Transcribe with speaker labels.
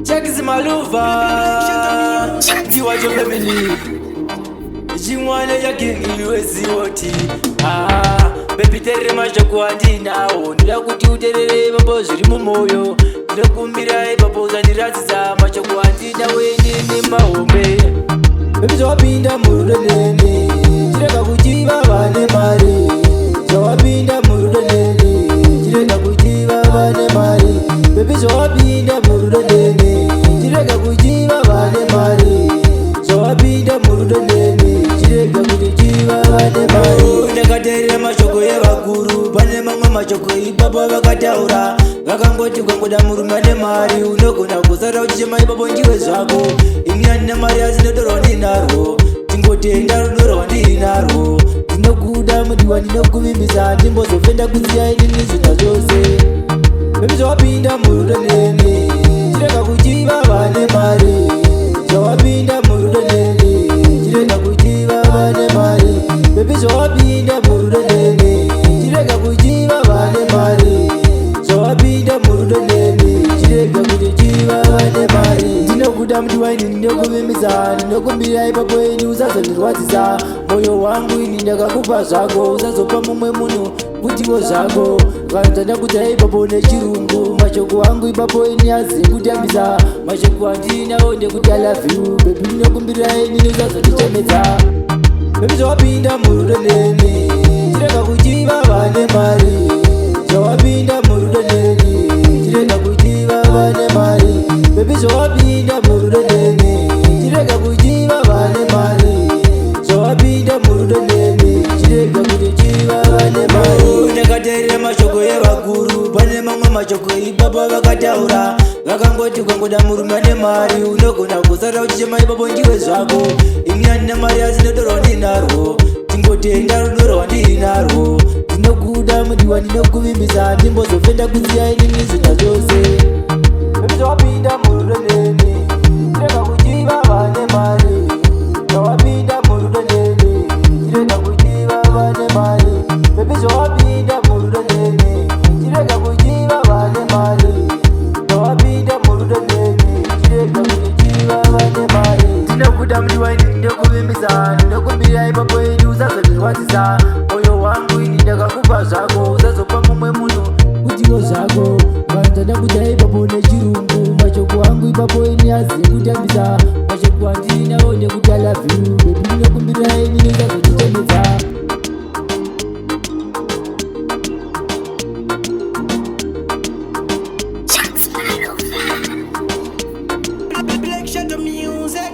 Speaker 1: Chaxs maluvah. You are your family. Jingwane ya kingi wesioti. Baby tere mashoko andinawo. Ndira kuti uterere babo zviri mumoyo. Ndinokumbira ipapo uzandiratidza mashoko andinawo neni mahombe. Baby zvawapinda murudo neni. Chirega kuchiva vane mari. Zvawapinda murudo neni. Chirega kuchiva vane mari. Baby zvawapinda murudo neni. Chirega kuchiva vane mari. Zvawapinda murudo neni. Chirega kuchiva vane mari. Ndakateerera mashoko evakuru. Pane mamwe mashoko ipapo vakataura. Vakangoti ukangoda murume ane mari unogona kusara uchichema ipapo ndiwe zvako. Ini handina mari asi ndodorwa ndinarwo. Tingotenda rudo rwandinarwo. Ndinokuda mudiwa ndinokuvimbisa handimbozofenda kuziya inini zvinhu zvose. Baby zvawapinda murudo neni. Chirega kuchiva vane mari. Zvawapinda murudo neni. Chirega kuchiva vane mari. Baby zvawapinda murudo neni. Chirega kuchiva vane mari. Zvawapinda murudo neni. Chirega kuchiva vane mari. Ndinokuda mudiwa ini ndinokuvimbisa ndinokumbira ipapo ini usazondirwadzisa moyo wangu ini ndakakupa zvako usazopa mumwe munhu kutiwo zvako vanhu dzandakudza ipapo nechirungu mashoko angu ipapo ini azingutambisa mashoko andinawo ndekuti I love you baby ndinokumbira ini usazondichemedza baby zvawapinda murudo neni chirega kuchiva vane mari zvawapinda murudo neni chirega kuchiva vane mari baby zvawapinda murudo neni chirega kuchiva vane mari zvawapinda murudo neni chirega kuchiva vane mari ndakateerera mashoko evakuru pane mamwe mashoko ipapo vakataura vakangoti ukangoda murume ane mari unogona kusara uchichema ipapo ndiwe zvako ini handina mari asi ndodorwa ndinarwo tingotenda rudo rwandinarwo ndinokuda mudiwa ndinokuvimbisa handimbozofenda kuziya inini zvinhu zvose baby zvawapinda murudo neni chirega kuchiva vane mari zvawapinda murudo neni chirega kuchiva vane mari baby zvawapinda murudo neni chirega kuchiva vane mari zvawapinda murudo neni chirega kuchiva vane mari ndinokuda mudiwa ini ndinokuvimbisa ndinokumbira ipapo ini usazondirwadzisa moyo wangu ini ndakakupa zvako usazopa mumwe munhu kutiwo zvako vanhu dzandakudza ipapo nechirungu mashoko angu ipapo ini azingutambisa mashoko andinawo ndekuti I love you baby ndinokumbira ini usazondichemedza
Speaker 2: Chaxs maluvah.
Speaker 3: Black shut the music.